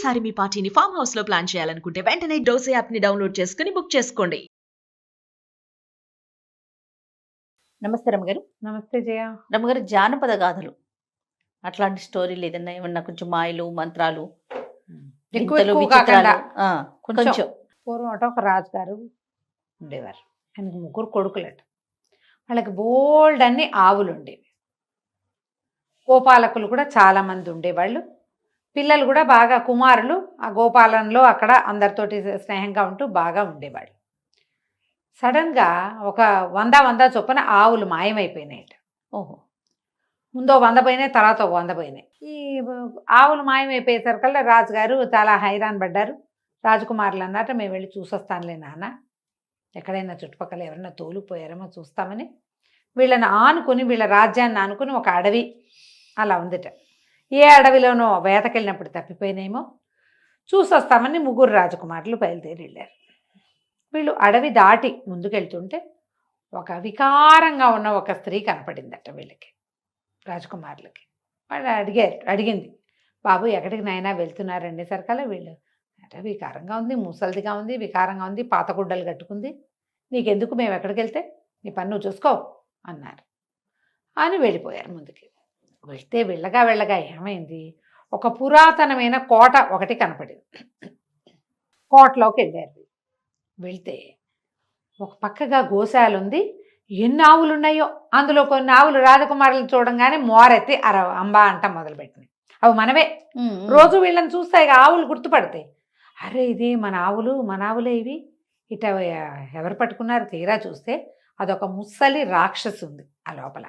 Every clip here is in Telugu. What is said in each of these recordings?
ఈసారి మీ పార్టీని ఫామ్ హౌస్ లో ప్లాన్ చేయాలనుకుంటే వెంటనే డోసే యాప్ ని డౌన్లోడ్ చేసుకుని బుక్ చేసుకోండి. నమస్తే రమ్మగారు. నమస్తే జయ. రమ్మగారు, జానపద గాథలు అట్లాంటి స్టోరీలు ఏమన్నా కొంచెం మాయలు మంత్రాలు ఎక్కువ వింతలు, ఎక్కువ విచిత్రాలు? కాకుండా కొంచెం పూర్వం అట ఒక రాజుగారు ఉండేవారు. ఆయనకు 3 కొడుకులట. వాళ్ళకి బోల్డ్ అన్ని ఆవులు ఉండేవి. గోపాలకులు కూడా చాలా మంది ఉండేవాళ్ళు. పిల్లలు కూడా బాగా కుమారులు ఆ గోపాలనలో అక్కడ అందరితోటి స్నేహంగా ఉంటూ బాగా ఉండేవాళ్ళు. సడన్గా ఒక 100 చొప్పున ఆవులు మాయమైపోయినాయట. ఓహో. ముందో 100 పోయినాయి, తర్వాత ఒక 100 పోయినాయి. ఈ ఆవులు మాయమైపోయేసరికల్లా రాజుగారు చాలా హైరాన్ పడ్డారు. రాజకుమారులు అన్నట్ట, మేము వెళ్ళి చూసొస్తానులే నాన్న, ఎక్కడైనా చుట్టుపక్కల ఎవరైనా తోలుపోయారేమో చూస్తామని వీళ్ళని ఆనుకుని, వీళ్ళ రాజ్యాన్ని ఆనుకుని ఒక అడవి అలా ఉందిట. ఏ అడవిలోనో వేటకెళ్ళినప్పుడు తప్పిపోయినాయేమో చూసొస్తామని 3 రాజకుమారులు బయలుదేరి వెళ్ళారు. వీళ్ళు అడవి దాటి ముందుకెళ్తుంటే ఒక వికారంగా ఉన్న ఒక స్త్రీ కనపడిందట వీళ్ళకి, రాజకుమారులకి. వాళ్ళు అడిగింది, బాబు ఎక్కడికి నాయనా వెళ్తున్నారండి సరికల్లా వీళ్ళు అంటే వికారంగా ఉంది, ముసలిదిగా ఉంది, వికారంగా ఉంది, పాత గుడ్డలు కట్టుకుంది, నీకెందుకు, మేము ఎక్కడికి వెళ్తే నీ పని నువ్వు చూసుకో అన్నారు. అని వెళ్ళిపోయారు ముందుకి. వెళ్తే వెళ్ళగా ఏమైంది, ఒక పురాతనమైన కోట ఒకటి కనపడింది. కోటలోకి వెళ్ళారు. వెళ్తే ఒక పక్కగా గోశాల ఉంది. ఎన్ని ఆవులు ఉన్నాయో అందులో కొన్ని ఆవులు రాజకుమారులను చూడంగానే మోరెత్తి అంబా అంట మొదలుపెట్టినాయి. అవి మనవే. రోజు వీళ్ళని చూస్తాయి, ఆవులు గుర్తుపడతాయి. అరే ఇది మన ఆవులే ఇవి, ఇట ఎవరు పట్టుకున్నారు? తీరా చూస్తే అదొక ముసలి రాక్షసి ఉంది ఆ లోపల.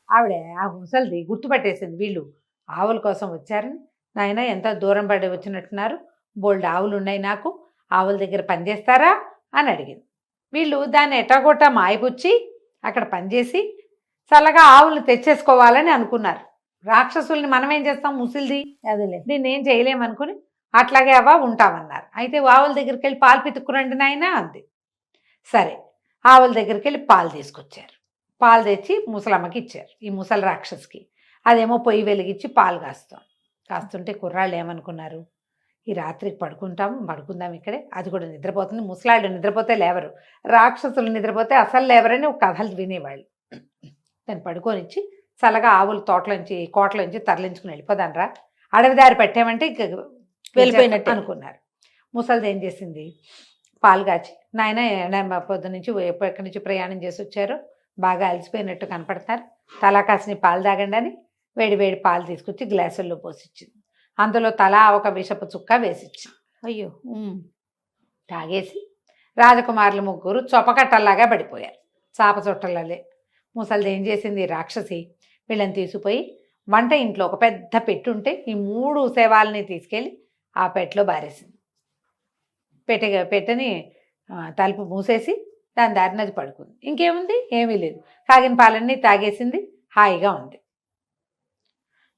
ఆవిడ ఆ ముసలిది గుర్తుపట్టేసింది, వీళ్ళు ఆవుల కోసం వచ్చారని. నాయన ఎంత దూరం పడి వచ్చినట్టున్నారు, బోల్డ్ ఆవులు ఉన్నాయి, నాకు ఆవుల దగ్గర పనిచేస్తారా అని అడిగింది. వీళ్ళు దాన్ని ఎటాగొట్టా మాయపుచ్చి అక్కడ పనిచేసి చల్లగా ఆవులు తెచ్చేసుకోవాలని అనుకున్నారు. రాక్షసుల్ని మనం ఏం చేస్తాం, ముసిలిది అదిలే, దీన్ని ఏం చేయలేమనుకుని అట్లాగే అవ్వ ఉంటామన్నారు. అయితే ఆవుల దగ్గరికి వెళ్ళి పాలు పితుక్కురండి నాయన అంది. సరే, ఆవుల దగ్గరికి వెళ్ళి పాలు తీసుకొచ్చారు. పాలు తెచ్చి ముసలమ్మకి ఇచ్చారు, ఈ ముసలి రాక్షసికి. అదేమో పొయ్యి వెలిగించి పాలు కాస్తుంటే కుర్రాళ్ళు ఏమనుకున్నారు, ఈ రాత్రికి పడుకుందాం ఇక్కడే, అది కూడా నిద్రపోతుంది, ముసలాళ్ళు నిద్రపోతే లేవరు, రాక్షసులు నిద్రపోతే అసలు లేవరని ఒక కథలు వినేవాళ్ళు. దాన్ని పడుకొనిచ్చి చల్లగా ఆవులు కోటలోంచి తరలించుకుని వెళ్ళిపోదానరా, అడవి దారి పెట్టామంటే ఇక వెళ్ళిపోయినట్టు అనుకున్నారు. ముసలిది ఏం చేసింది, పాలు కాచి, నాయన పొద్దునుంచి ఎక్కడి నుంచి ప్రయాణం చేసి వచ్చారో బాగా అలసిపోయినట్టు కనపడతారు, తలా కాసిన పాలు తాగండి అని వేడి పాలు తీసుకొచ్చి గ్లాసుల్లో పోసిచ్చింది. అందులో తలా ఒక విషపు చుక్క వేసిచ్చింది. అయ్యో. తాగేసి రాజకుమారులు 3 చొప్పకట్టల్లాగా పడిపోయారు, చాప చుట్టలలే. ముసలిది ఏం చేసింది, రాక్షసి, వీళ్ళని తీసుకుపోయి వంట ఇంట్లో ఒక పెద్ద పెట్టుంటే ఈ 3 శవాలని తీసుకెళ్ళి ఆ పెట్టెలో బారేసింది. పెట్టని తలుపు మూసేసి దాని దారినది పడుకుంది. ఇంకేముంది, ఏమీ లేదు, కాగిన పాలన్నీ తాగేసింది, హాయిగా ఉంది.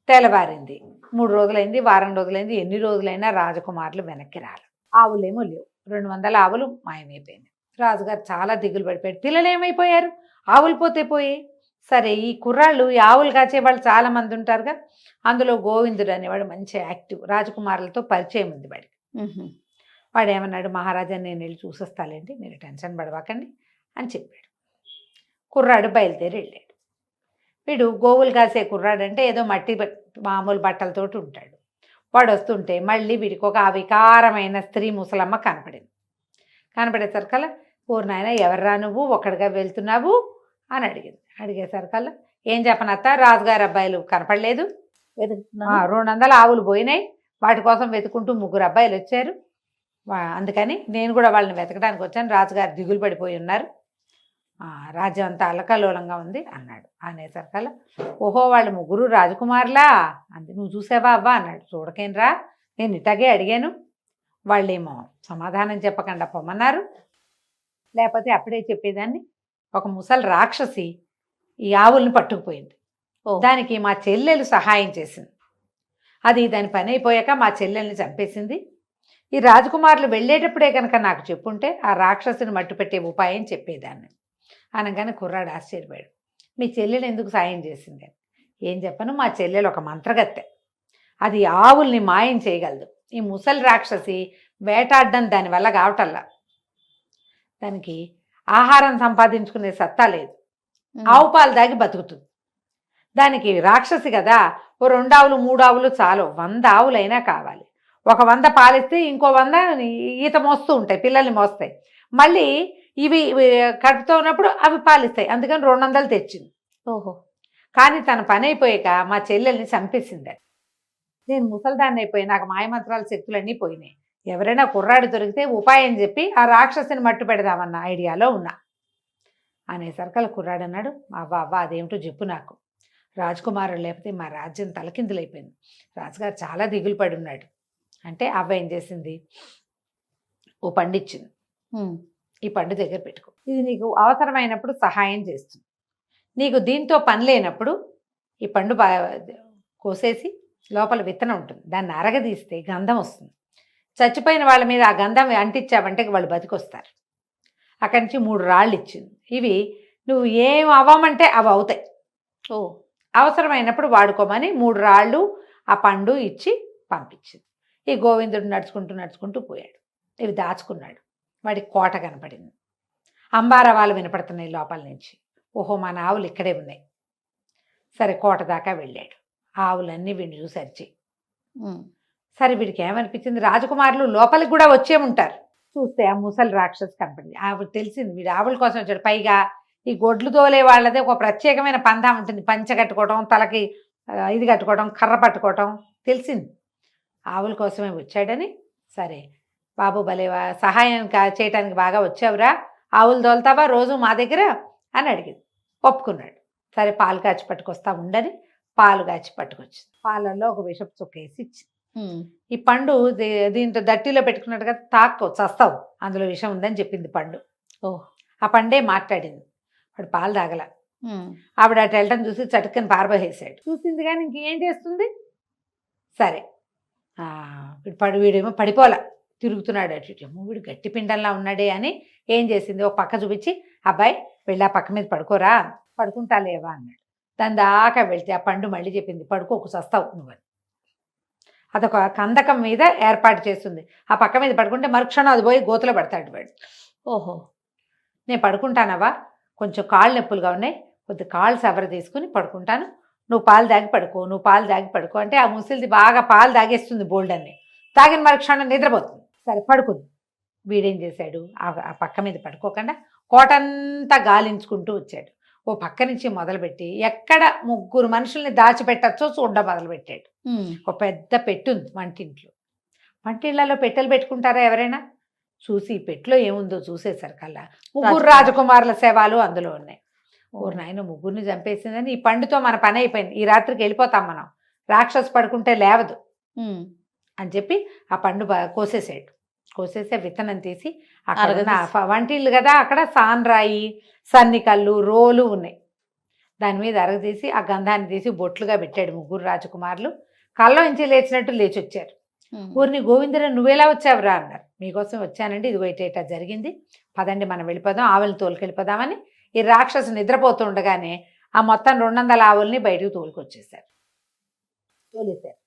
తెల్లవారింది, 3 రోజులైంది, వారం రోజులైంది, ఎన్ని రోజులైనా రాజకుమారులు వెనక్కి రాలి. ఆవులేమో లేవు, 200 ఆవులు మాయమైపోయింది. రాజుగారు చాలా దిగులు పడిపోయాడు. పిల్లలు ఏమైపోయారు, ఆవులు పోయి. సరే, ఈ కుర్రాళ్ళు, ఈ ఆవులు కాచేవాళ్ళు చాలా మంది ఉంటారుగా, అందులో గోవిందుడు అనేవాడు మంచి యాక్టివ్, రాజకుమారులతో పరిచయం ఉంది వాడికి. వాడు ఏమన్నాడు, మహారాజా నేను వెళ్ళి చూసొస్తాలేండి, మీరు టెన్షన్ పడవాకండి అని చెప్పాడు. కుర్రాడు బయలుదేరి వెళ్ళాడు. వీడు గోవులు కాసే కుర్రాడంటే ఏదో మామూలు బట్టలతోటి ఉంటాడు. వాడు వస్తుంటే మళ్ళీ వీడికి ఒక వికారమైన స్త్రీ ముసలమ్మ కనపడేసరికల్లా, ఓరు నాయన ఎవర్రా నువ్వు, ఒక్కడిగా వెళ్తున్నావు అని అడిగేసరికల్లా, ఏం చెప్పనత్త, రాజుగారి అబ్బాయిలు కనపడలేదు, 200 ఆవులు పోయినాయి, వాటి కోసం వెతుకుంటూ 3 అబ్బాయిలు వచ్చారు, అందుకని నేను కూడా వాళ్ళని వెతకడానికి వచ్చాను, రాజుగారు దిగులు పడిపోయి ఉన్నారు, రాజ్యం అంతా అల్లకల్లోలంగా ఉంది అన్నాడు. అనేసరికల్లా, ఓహో వాళ్ళు 3 రాజకుమారులా అంది. నువ్వు చూసావా అవ్వా అన్నాడు. చూడకేనరా, నేను ఇట్లాగే అడిగాను, వాళ్ళేమో సమాధానం చెప్పకుండా పొమ్మన్నారు, లేకపోతే అప్పుడే చెప్పేదాన్ని. ఒక ముసలి రాక్షసి ఈ ఆవుల్ని పట్టుకుపోయింది, దానికి మా చెల్లెలు సహాయం చేసింది, అది దాని పని అయిపోయాక మా చెల్లెల్ని చంపేసింది. ఈ రాజకుమారులు వెళ్ళేటప్పుడే కనుక నాకు చెప్పుంటే ఆ రాక్షసుని మట్టు పెట్టే ఉపాయం చెప్పేదాన్ని అనగానే కుర్రాడు ఆశ్చర్యపోయాడు. మీ చెల్లెలు ఎందుకు సాయం చేసింది? ఏం చెప్పను, మా చెల్లెలు ఒక మంత్రగత్తె, అది ఆవుల్ని మాయం చేయగలదు. ఈ ముసలి రాక్షసి వేటాడడం దానివల్ల కావటల్లా, దానికి ఆహారం సంపాదించుకునే సత్తా లేదు. ఆవు పాలు దాగి బతుకుతుంది. దానికి రాక్షసి కదా, ఓ 2 ఆవులు 3 ఆవులు చాలు, 100 ఆవులైనా కావాలి. ఒక 100 పాలిస్తే ఇంకో 100 ఈత మోస్తూ ఉంటాయి, పిల్లల్ని మోస్తాయి. మళ్ళీ ఇవి కడుపుతో ఉన్నప్పుడు అవి పాలిస్తాయి. అందుకని 200 తెచ్చింది. ఓహో. కానీ తన పని అయిపోయాక మా చెల్లెల్ని చంపేసింది. నేను ముసల్దాన్ని అయిపోయి నాకు మాయమంత్రాల శక్తులన్నీ పోయినాయి. ఎవరైనా కుర్రాడు దొరికితే ఉపాయం చెప్పి ఆ రాక్షసిని మట్టు పెడదామన్న ఐడియాలో ఉన్నా అనేసరికల్ కుర్రాడు అన్నాడు, అవ్వ అవ్వ అదేమిటో చెప్పు నాకు. రాజకుమారుడు లేకపోతే మా రాజ్యం తలకిందులైపోయింది. రాజుగారు చాలా దిగులు పడి ఉన్నాడు. అంటే అవ్వ ఏం చేసింది, ఓ పండు ఇచ్చింది. ఈ పండు దగ్గర పెట్టుకో, ఇది నీకు అవసరమైనప్పుడు సహాయం చేస్తుంది. నీకు దీంతో పని లేనప్పుడు ఈ పండు కోసేసి లోపల విత్తనం ఉంటుంది, దాన్ని అరగదీస్తే గంధం వస్తుంది. చచ్చిపోయిన వాళ్ళ మీద ఆ గంధం అంటించావంటే వాళ్ళు బతికొస్తారు. అక్కడి నుంచి 3 రాళ్ళు ఇచ్చింది. ఇవి నువ్వు ఏం అవ్వమంటే అవి అవుతాయి. ఓ. అవసరమైనప్పుడు వాడుకోమని 3 రాళ్ళు ఆ పండు ఇచ్చి పంపించింది. ఈ గోవిందుడు నడుచుకుంటూ పోయాడు. ఇవి దాచుకున్నాడు. వాడికి కోట కనపడింది. అంబారవాళ్ళు వినపడుతున్నాయి లోపల నుంచి. ఓహో, మన ఆవులు ఇక్కడే ఉన్నాయి. సరే కోట దాకా వెళ్ళాడు. ఆవులన్నీ వీడిని చూసి అరిచి, సరే వీడికి ఏమనిపించింది, రాజకుమారులు లోపలికి కూడా వచ్చే ఉంటారు. చూస్తే ఆ ముసలి రాక్షసి కనపడింది. ఆవిడ తెలిసింది వీడు ఆవుల కోసం వచ్చాడు. పైగా ఈ గొడ్లు తోలే వాళ్ళదే ఒక ప్రత్యేకమైన పందా ఉంటుంది, పంచ కట్టుకోవడం, తలకి ఇది కట్టుకోవడం, కర్ర పట్టుకోవడం తెలిసింది. ఆవుల కోసమే వచ్చాడని, సరే బాబు భలేవా సహాయం చేయటానికి బాగా వచ్చావురా, ఆవులు తోలుతావా రోజు మా దగ్గర అని అడిగింది. ఒప్పుకున్నాడు. సరే పాలు కాచి పట్టుకొస్తా ఉండని పాలు కాచి పట్టుకొచ్చింది. పాలల్లో ఒక విషపు చుక్క వేసి ఇచ్చింది. ఈ పండు దీంతో దట్టిలో పెట్టుకున్నట్టు కదా, తాక్కో చస్తావు, అందులో విషం ఉందని చెప్పింది పండు. ఓ. ఆ పండే మాట్లాడింది. వాడు పాలు తాగల. ఆవిడ అటు వెళ్ళటం చూసి చటుక్కని పారబోసేసాడు. చూసింది కానీ ఇంకేం చేస్తుంది. సరే వీడేమో పడిపోలా, తిరుగుతున్నాడు అటు ఇటు. వీడు గట్టి పిండంలా ఉన్నాడే అని ఏం చేసింది, ఒక పక్క చూపించి, అబ్బాయి వెళ్ళి ఆ పక్క మీద పడుకోరా, పడుకుంటా లేవా అన్నాడు. దాని దాకా వెళ్తే ఆ పండు మళ్ళీ చెప్పింది, పడుకోకు చస్తావు నువ్వని. అదొక కందకం మీద ఏర్పాటు చేస్తుంది. ఆ పక్క మీద పడుకుంటే మరుక్షణం అది పోయి గోతులో పడతాడు వాడు. ఓహో, నేను పడుకుంటానవా, కొంచెం కాళ్ళు నొప్పులుగా ఉన్నాయి, కొద్ది కాళ్ళు సవర తీసుకుని పడుకుంటాను, నువ్వు పాలు దాగి పడుకో, నువ్వు పాలు దాగి పడుకో అంటే ఆ ముసలిది బాగా పాలు తాగేస్తుంది బోల్డన్ని. తాగిన మరుక్షణం నిద్రపోతుంది. సరే పడుకుంది. వీడేం చేశాడు, ఆ పక్క మీద పడుకోకుండా కోటంతా గాలించుకుంటూ వచ్చాడు. ఓ పక్క నుంచి మొదలుపెట్టి ఎక్కడ 3 మనుషుల్ని దాచిపెట్టచ్చో చూడడం మొదలుపెట్టాడు. ఒక పెద్ద పెట్టు ఉంది వంటింట్లో. వంటిళ్లలో పెట్టెలు పెట్టుకుంటారా ఎవరైనా? చూసి ఈ పెట్టులో ఏముందో చూసేసరికల్లా 3 రాజకుమారుల శవాలు అందులో ఉన్నాయి. ఓరు నాయన, 3ని చంపేసిందని ఈ పండుతో మన పని అయిపోయింది, ఈ రాత్రికి వెళ్ళిపోతాం మనం, రాక్షసు పడుకుంటే లేవదు అని చెప్పి ఆ పండు కోసేసాడు. కోసేసే విత్తనం తీసి అక్కడ వంటిల్లు కదా, అక్కడ సాన్రాయి, సన్నికల్లు, రోలు ఉన్నాయి. దాని మీద అరగదీసి ఆ గంధాన్ని తీసి బొట్లుగా పెట్టాడు. 3 రాజకుమారులు కళ్ళలో నుంచి లేచినట్టు లేచి వచ్చారు. ఊరిని గోవిందరా నువ్వెలా వచ్చావురా అన్నారు. మీకోసం వచ్చానండి, ఇదిగో ఇటేటా జరిగింది, పదండి మనం వెళ్ళిపోదాం, ఆవులను తోలుకెళ్ళిపోదామని ఈ రాక్షసు నిద్రపోతూ ఉండగానే ఆ మొత్తం 200 ఆవుల్ని బయటకు తోలుకొచ్చేసారు. తోలేశారు.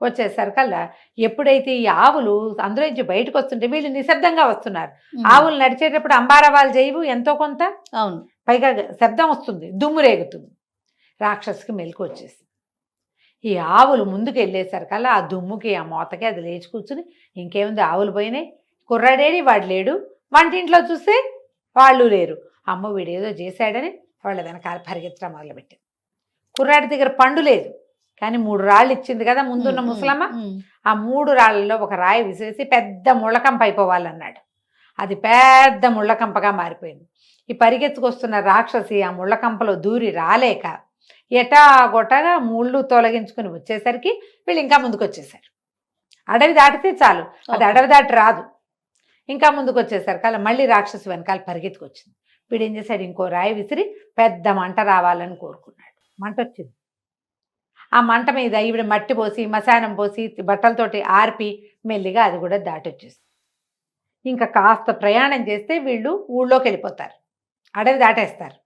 వచ్చేసరికల్లా ఎప్పుడైతే ఈ ఆవులు అందులో నుంచి బయటకు వస్తుంటే వీళ్ళు నిశ్శబ్దంగా వస్తున్నారు. ఆవులు నడిచేటప్పుడు అంబారవాళ్ళు చేయవు ఎంతో కొంత, అవును, పైగా శబ్దం వస్తుంది, దుమ్ము రేగుతుంది. రాక్షసుకి మెలకు వచ్చేసింది. ఈ ఆవులు ముందుకు వెళ్ళేసరికల్లా ఆ దుమ్ముకి ఆ మోతకి అది లేచి కూర్చుని, ఇంకేముంది ఆవులు పోయినాయి, కుర్రాడేడి వాడు లేడు, వంటింట్లో చూస్తే వాళ్ళు లేరు, అమ్మ వీడేదో చేశాడని వాళ్ళ వెనకాల పరిగెత్తడం మొదలుపెట్టింది. కుర్రాడి దగ్గర పండు లేదు, కానీ 3 రాళ్ళు ఇచ్చింది కదా ముందున్న ముసలమ్మ. ఆ 3 రాళ్ళలో ఒక రాయి విసిరేసి పెద్ద ముళ్ళకంప అయిపోవాలన్నాడు. అది పెద్ద ముళ్ళకంపగా మారిపోయింది. ఈ పరిగెత్తుకొస్తున్న రాక్షసి ఆ ముళ్ళకంపలో దూరి రాలేక ఎటాగొటగా ముళ్ళు తొలగించుకుని వచ్చేసరికి వీళ్ళు ఇంకా ముందుకు వచ్చేసారు. అడవి దాటితే చాలు, అది అడవి దాటి రాదు. ఇంకా ముందుకు వచ్చేసరికి అలా మళ్ళీ రాక్షసి వెనకాల పరిగెత్తుకొచ్చింది. వీడు ఏం చేశాడు, ఇంకో రాయి విసిరి పెద్ద మంట రావాలని కోరుకున్నాడు. మంట వచ్చింది. ఆ మంట మీద ఈవిడ మట్టి పోసి మశానం పోసి బట్టలతోటి ఆర్పి మెల్లిగా అది కూడా దాటొచ్చేస్తుంది. ఇంకా కాస్త ప్రయాణం చేస్తే వీళ్ళు ఊళ్ళోకి వెళ్ళిపోతారు, అడవి దాటేస్తారు.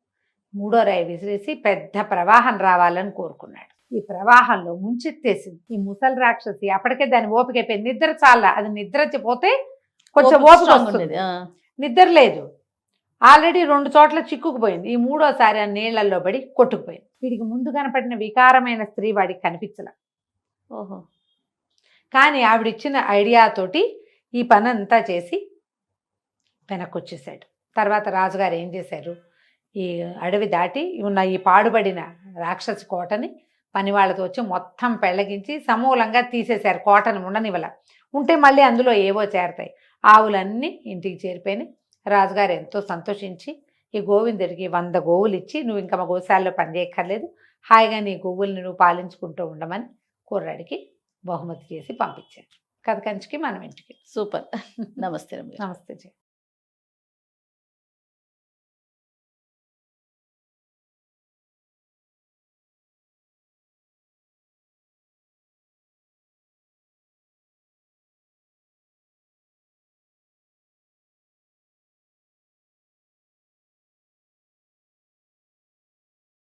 3వ రాయి విసిరేసి పెద్ద ప్రవాహం రావాలని కోరుకున్నాడు. ఈ ప్రవాహంలో ముంచెత్తేసింది. ఈ ముసలి రాక్షసి అప్పటికే దాని ఓపిక అయిపోయింది. నిద్ర చాలా, అది నిద్ర పోతే కొంచెం ఓపిక ఓపిక strong వస్తుంది. ఉండేది. నిద్ర లేదు, ఆల్రెడీ 2 చోట్ల చిక్కుకుపోయింది. ఈ 3వసారి ఆ నీళ్లలో పడి కొట్టుకుపోయింది. వీడికి ముందు కనపడిన వికారమైన స్త్రీ వాడికి కనిపించలే. ఓహో. కానీ ఆవిడిచ్చిన ఐడియాతోటి ఈ పని అంతా చేసి వెనక్కి వచ్చేసాడు. తర్వాత రాజుగారు ఏం చేశారు, ఈ అడవి దాటి ఉన్న ఈ పాడుబడిన రాక్షసి కోటని పనివాళ్ళతో వచ్చి మొత్తం పెళ్ళగించి సమూలంగా తీసేశారు. కోటను ఉండనివ్వల. ఉంటే మళ్ళీ అందులో ఏవో చేరతాయి. ఆవులన్నీ ఇంటికి చేరిపోయినాయి. రాజుగారు ఎంతో సంతోషించి ఈ గోవిందుడికి 100 గోవులు ఇచ్చి, నువ్వు ఇంకా మా గోశాలలో పనిచేయక్కర్లేదు, హాయిగా నీ గోవుల్ని నువ్వు పాలించుకుంటూ ఉండమని కుర్రాడికి బహుమతి చేసి పంపించారు. కథ కంచికి మనం ఇంటికి. సూపర్. నమస్తే రమ్య. నమస్తే జయ.